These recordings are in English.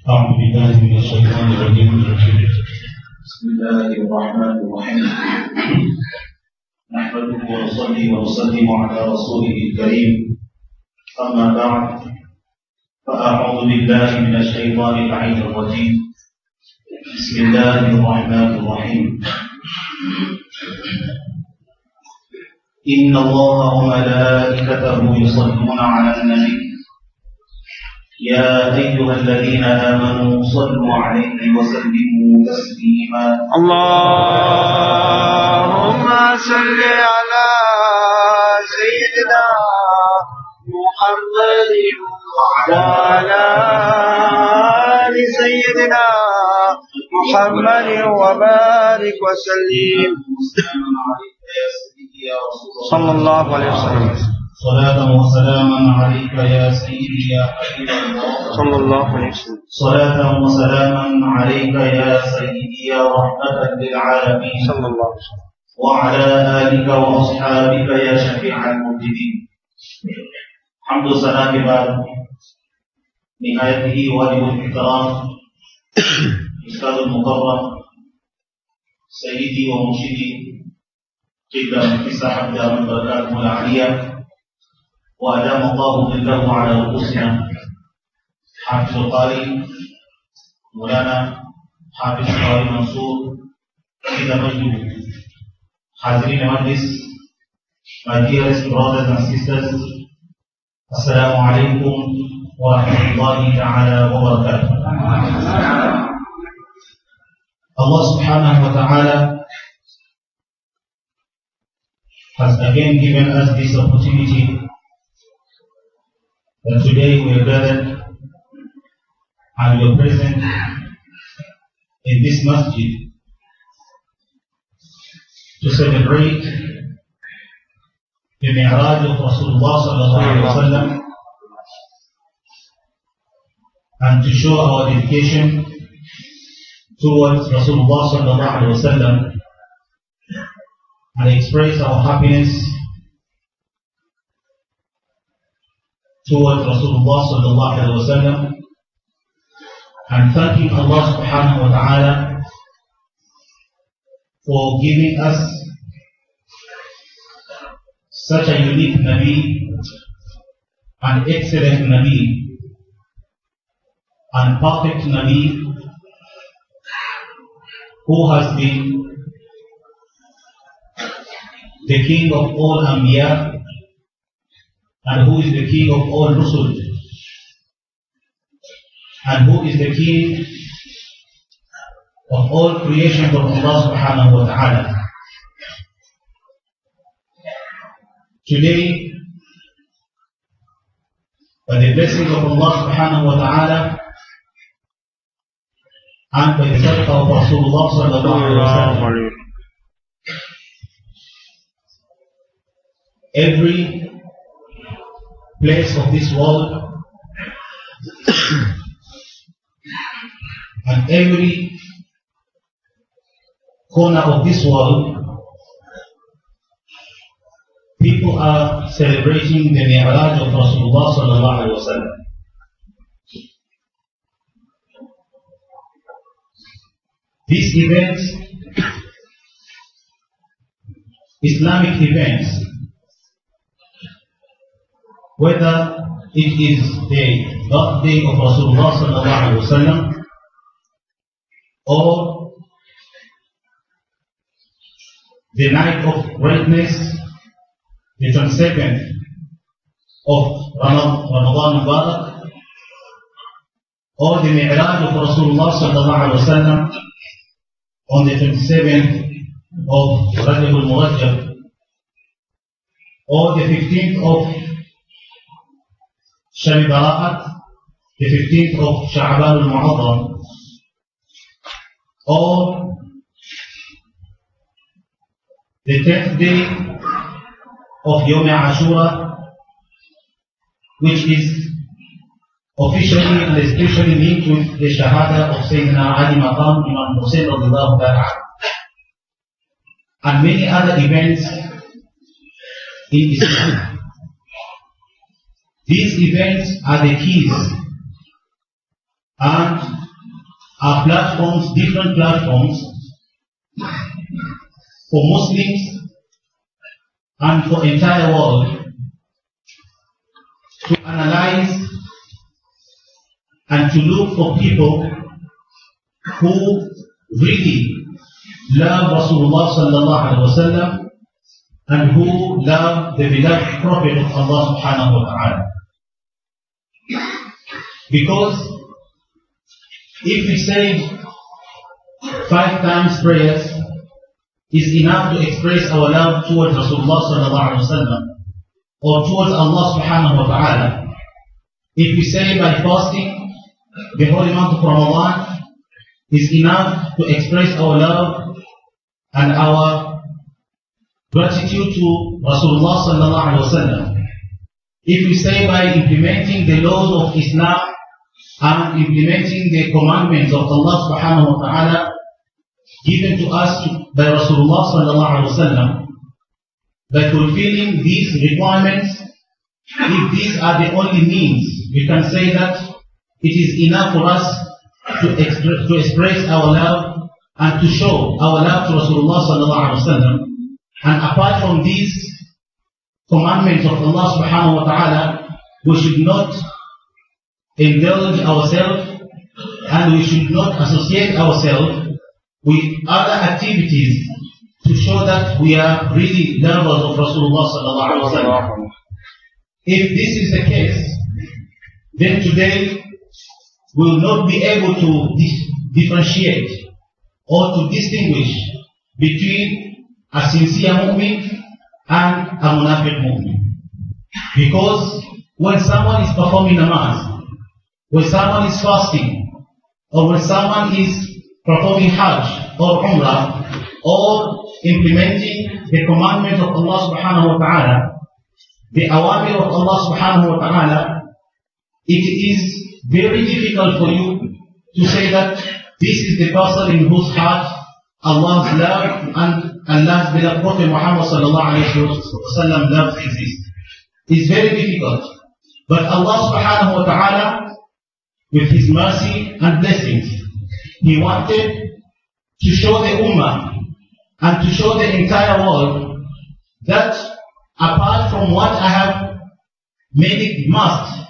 أعوذ بالله من الشيطان الرجيم. بسم الله الرحمن الرحيم. نحمده ونصلي ونسلم على رسوله الكريم. أما بعد، فأعوذ بالله من الشيطان اللعين الرجيم. بسم الله الرحمن الرحيم. إن الله وملائكته يصلون على النبي يا أيها الذين آمنوا صلوا عليه وسلموا تسليما. اللهم صل على سيدنا محمد وعلى آل سيدنا محمد وبارك وسلم صلى الله عليه وسلم. صلاة وسلاما عليك يا سيدي يا حبيب الله صلى الله عليه وسلم. صلاة وسلاما عليك يا سيدي يا رحمة للعالمين صلى الله عليه وسلم. وعلى آلك وأصحابك يا شفيع المذنبين. حمد الصلاة بعد نهايته واجب الاحترام أستاذ المكرم سيدي ومرشدي قبل مفتاح دار البركات العالية وأدام الله ظله على رؤوسنا حافظ القاري مولانا حافظ القاري منصور إلى مجده. حاضرين المجلس, my dearest brothers and sisters, Assalamu alaikum wa rahmatullahi ta'ala wa barakatuh. Allah subhanahu wa ta'ala has again given us this opportunity that today we are gathered and we are present in this masjid to celebrate the Mi'raj of Rasulullah sallallahu alaihi wasallam and to show our dedication towards Rasulullah sallallahu alaihi wasallam and express our happiness towards Rasulullah sallallahu alaihi wasallam and thanking Allah subhanahu wa ta'ala for giving us such a unique Nabi, an excellent Nabi, and perfect Nabi who has been the king of all Anbiya and who is the king of all Rusul and who is the king of all creations of Allah subhanahu wa ta'ala. Today, by the blessing of Allah subhanahu wa ta'ala and by the sadaqah of Rasulullah sallallahu alaihi wasallam, every place of this world and every corner of this world, people are celebrating the Mi'raj of Rasulullah sallallahu alaihi wasallam. These events, Islamic events, whether it is the birthday of Rasulullah sallallahu alaihi wasallam or the night of greatness, the 22nd of Ramadan Mubarak, or the Mi'raj of Rasulullah sallallahu alaihi wasallam on the 27th of Rajab al-Murajjab, or the 15th of Shari Bara'at, the 15th of Sha'ban al-Mu'azzam, or the 10th day of Yawm Ashura, which is officially and especially linked with the Shahada of Sayyidina Ali Maqam Imam Hussein radiyallahu ta'ala, and many other events in Islam. These events are the keys and are platforms, different platforms for Muslims and for entire world to analyze and to look for people who really love Rasulullah sallallahu alaihi wasallam and who love the beloved Prophet of Allah subhanahu wa ta'ala. Because if we say 5 times prayers is enough to express our love towards Rasulullah sallallahu alaihi wasallam or towards Allah subhanahu wa ta'ala, if we say by fasting the holy month of Ramadan is enough to express our love and our gratitude to Rasulullah sallallahu alaihi wasallam, if we say by implementing the laws of Islam and implementing the commandments of Allah subhanahu wa ta'ala given to us by Rasulullah sallallahu alaihi wasallam, by fulfilling these requirements, if these are the only means, we can say that it is enough for us to express our love and to show our love to Rasulullah sallallahu alaihi wasallam. And apart from these commandments of Allah subhanahu wa ta'ala, we should not indulge ourselves and we should not associate ourselves with other activities to show that we are really lovers of Rasulullah sallallahu alaihi wasallam. If this is the case, then today we will not be able to differentiate or to distinguish between a sincere mu'min and a munafiq mu'min. Because when someone is performing namaz, when someone is fasting, or when someone is performing hajj or umrah, or implementing the commandment of Allah subhanahu wa ta'ala, the awamir of Allah subhanahu wa ta'ala, it is very difficult for you to say that this is the person in whose heart Allah's love and Allah's beloved Prophet Muhammad sallallahu alayhi wa sallam love exists. It's very difficult. But Allah subhanahu wa ta'ala, with His mercy and blessings, He wanted to show the Ummah and to show the entire world that apart from what I have made it must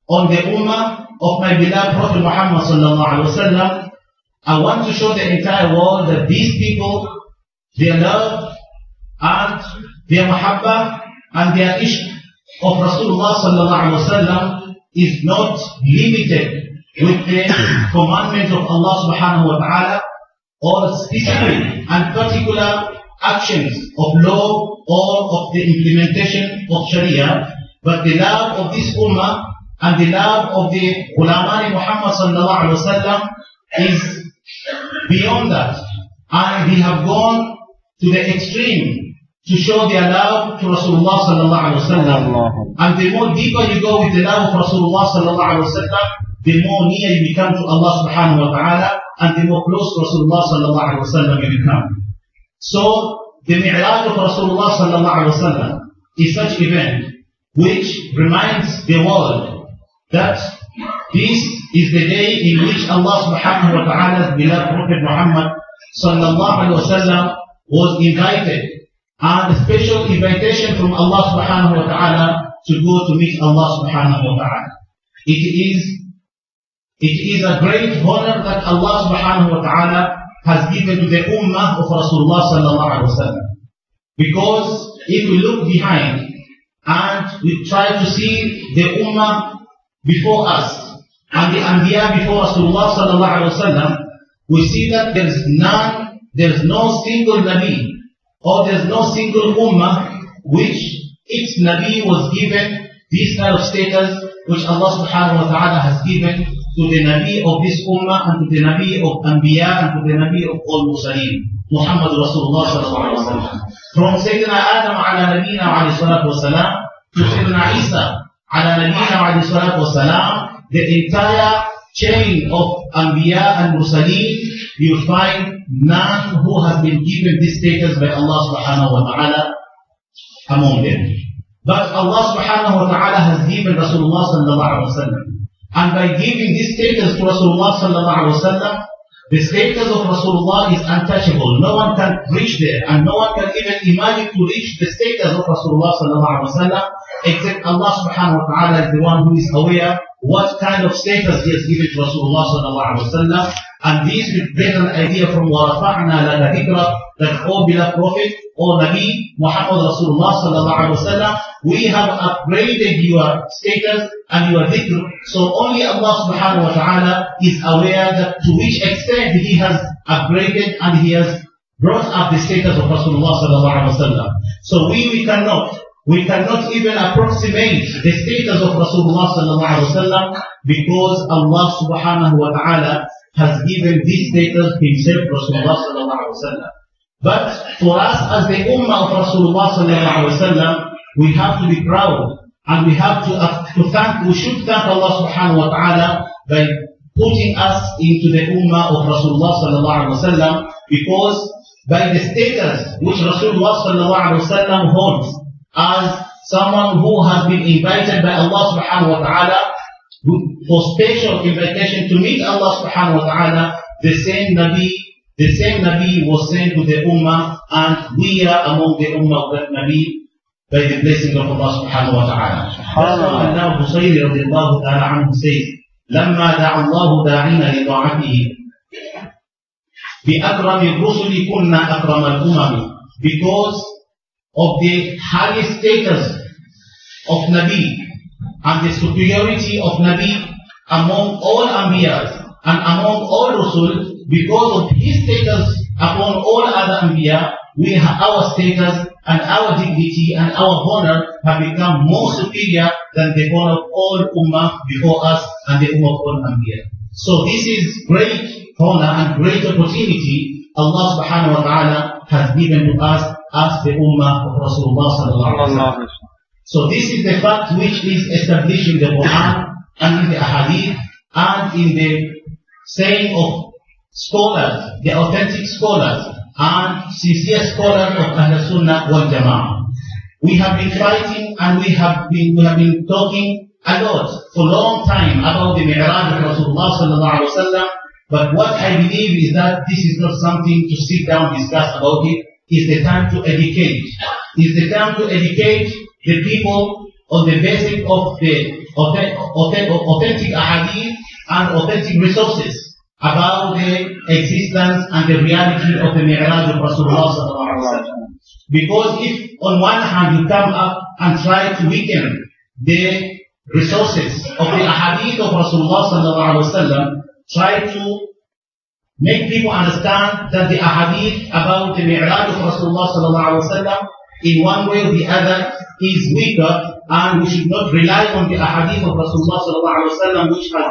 on the Ummah of my beloved Prophet Muhammad sallallahu alaihi wasallam, I want to show the entire world that these people, their love and their mahabbah and their ishq of Rasulullah sallallahu alaihi wasallam is not limited with the commandments of Allah subhanahu wa ta'ala or specific and particular actions of law or of the implementation of Sharia, but the love of this ummah and the love of the ulama Muhammad sallallahu alaihi wasallam is beyond that, and they have gone to the extreme to show their love to Rasulullah sallallahu alaihi wasallam. And the more deeper you go with the love of Rasulullah sallallahu alaihi wasallam, the more near you become to Allah subhanahu wa ta'ala, and the more close to Rasulullah sallallahu alaihi wasallam you become. So the Mi'raj of Rasulullah sallallahu alaihi wasallam is such event which reminds the world that this is the day in which Allah subhanahu wa ta'ala's beloved Prophet Muhammad sallallahu alaihi wasallam was invited, and a special invitation from Allah subhanahu wa ta'ala to go to meet Allah subhanahu wa ta'ala. It is a great honor that Allah subhanahu wa ta'ala has given to the ummah of Rasulullah sallallahu alaihi wasallam. Because if we look behind and we try to see the ummah before us and the anbiya before Rasulullah sallallahu alaihi wasallam, we see that there is no single nabi or there is no single ummah which its nabi was given this kind of status which Allah subhanahu wa ta'ala has given to the nabi of this ummah and to the nabi of anbiya and to the nabi of all mursaleen, Muhammad Rasulullah sallallahu alaihi wasallam. From Sayyidina Adam ala nabina wa alayhi salatu wasalam to Sayyidina Isa ala nabina wa alayhi salatu wasalam, the entire chain of anbiya and mursaleen, you find none who has been given this status by Allah subhanahu wa ta'ala among them. But Allah subhanahu wa ta'ala has given Rasulullah sallallahu alaihi wasallam And by giving this status to Rasulullah sallallahu alaihi wasallam, the status of Rasulullah is untouchable. No one can reach there, and no one can even imagine to reach the status of Rasulullah sallallahu alaihi wasallam, except Allah subhanahu wa ta'ala is the one who is aware what kind of status He has given to Rasulullah sallallahu alaihi wasallam. And this will get an idea from وَرَفَعْنَا لَكَ ذِكْرَكَ, that, O beloved Prophet, O Nabi Muhammad Rasulullah sallallahu alaihi wasallam, we have upgraded your status and your dhikr. So only Allah subhanahu wa ta'ala is aware that to which extent He has upgraded and He has brought up the status of Rasulullah sallallahu alaihi wasallam. So we cannot even approximate the status of Rasulullah sallallahu alaihi wasallam, because Allah subhanahu wa ta'ala has given this status Himself, Rasulullah sallallahu alaihi wasallam. But for us as the ummah of Rasulullah sallallahu alaihi wasallam, we have to be proud, and we have we should thank Allah subhanahu wa ta'ala by putting us into the ummah of Rasulullah sallallahu alaihi wasallam, because by the status which Rasulullah sallallahu alaihi wasallam holds as someone who has been invited by Allah subhanahu wa ta'ala for special invitation to meet Allah subhanahu wa ta'ala, the same Nabi was sent to the Ummah, and we are among the Ummah of that Nabi by the blessing of Allah subhanahu wa ta'ala. That's why now Busayri radiallahu ta'ala anhu says, لما دعا الله داعين لطاعته بأكرم الرسل كنا أكرم الأمم, because of the high status of Nabi and the superiority of Nabi among all Anbiyas and among all Rasul. Because of his status upon all other Anbiya, our status and our dignity and our honor have become more superior than the honor of all Ummah before us and the Ummah of all Anbiya. So this is great honor and great opportunity Allah subhanahu wa ta'ala has given to us as the Ummah of Rasulullah sallallahu alaihi wasallam. So this is the fact which is established in the Quran and in the Ahadith and in the saying of scholars, the authentic scholars and sincere scholars of Ahl Sunnah wal Jama'ah. We have been fighting and we have been talking a lot for a long time about the Mi'raj of Rasulullah sallallahu alaihi wasallam. But what I believe is that this is not something to sit down and discuss about it. It's the time to educate. It's the time to educate the people on the basis of the authentic ahadith and authentic resources about the existence and the reality of the Mi'raj of Rasulullah sallallahu alaihi wasallam. Because if on one hand you come up and try to weaken the resources of the ahadith of Rasulullah sallallahu alaihi wasallam, try to make people understand that the ahadith about the Mi'raj of Rasulullah sallallahu alaihi wasallam in one way or the other is weaker, and we should not rely on the ahadith of Rasulullah sallallahu alaihi wasallam which has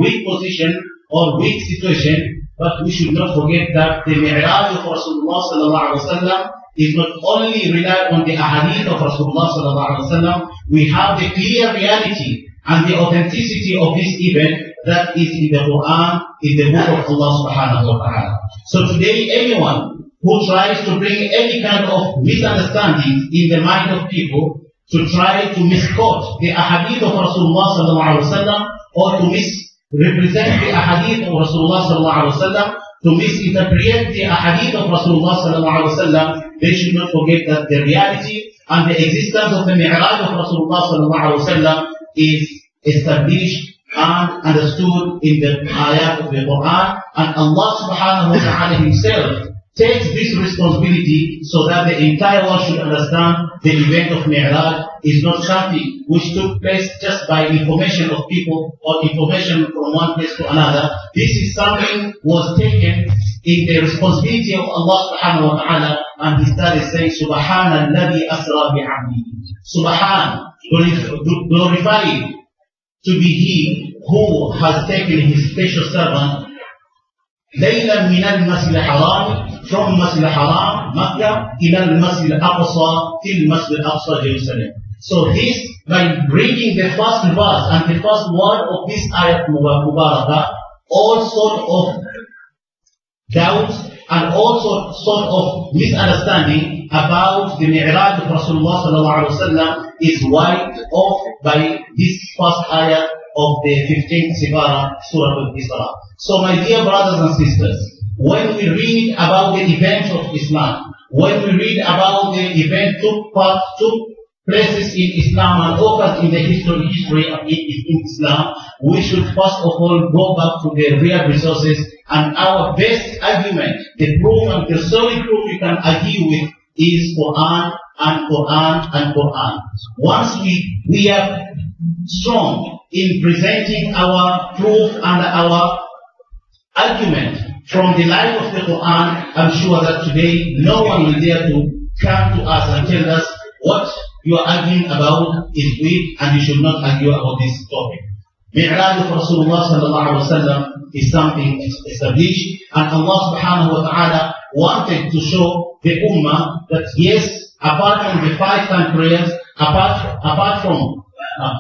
weak position or weak situation. But we should not forget that the Mi'raj of Rasulullah sallallahu alaihi wasallam is not only rely on the ahadith of Rasulullah sallallahu alaihi wasallam. We have the clear reality and the authenticity of this event that is in the Quran, in the book of Allah subhanahu wa ta'ala. So today anyone who tries to bring any kind of misunderstanding in the mind of people, to try to misquote the ahadith of Rasulullah sallallahu alaihi wasallam, or to misrepresent the ahadith of Rasulullah sallallahu alaihi wasallam, to misinterpret the ahadith of Rasulullah sallallahu alaihi wasallam, they should not forget that the reality and the existence of the Mi'raj of Rasulullah sallallahu alaihi wasallam is established and understood in the ayat of the Quran, and Allah subhanahu wa ta'ala Himself takes this responsibility so that the entire world should understand the event of Mi'raj is not something which took place just by information of people or information from one place to another. This is something was taken in the responsibility of Allah subhanahu wa ta'ala, and He started saying, Subhana alladhi asra bi'abdihi. Subhan, glorified to be He who has taken His special servant ليلا من المسجد الحرام, from Masjid al-Haram, Makkah, إلى المسجد الأقصى, till Masjid al-Aqsa, Jerusalem. So this, by bringing the first verse and the first word of this ayat Mubarakah, all sort of doubt and all sort of misunderstanding about the Mi'raj of Rasulullah sallallahu alaihi wasallam is wiped off by this first ayat of the 15th Surah Al-Isra. So my dear brothers and sisters, when we read about the events of Islam, when we read about the event took places in Islam and occurs in the history of Islam, we should first of all go back to the real resources, and our best argument, the proof and the solid proof we can argue with is Quran and Quran and Quran. Once we are strong in presenting our proof and our argument from the life of the Quran, I'm sure that today no one will dare to come to us and tell us what you are arguing about is weak and you should not argue about this topic. Mi'raj of Rasulullah sallallahu alaihi wasallam is something established, and Allah subhanahu wa ta'ala wanted to show the ummah that yes, apart from the 5-time prayers, apart from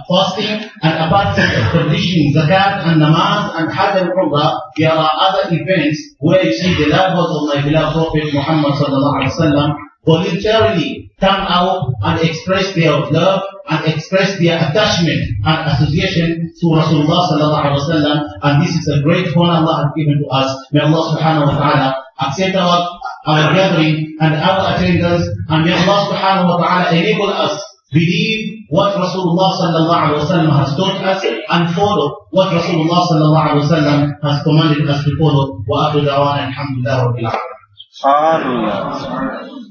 fasting, and apart from establishing zakat and namaz and hajj and umrah, there are other events where you see the lovers of my beloved Prophet Muhammad sallallahu alaihi wasallam voluntarily come out and express their love and express their attachment and association to Rasulullah sallallahu alaihi wasallam, and this is a great honor Allah has given to us. May Allah subhanahu wa ta'ala accept our gathering and our attendance, and may Allah subhanahu wa ta'ala enable us believe what Rasulullah sallallahu alaihi wasallam has taught us and follow what Rasulullah sallallahu alaihi wasallam has commanded us to follow. Wa akhiru da'wana alhamdulillahi rabbil alamin.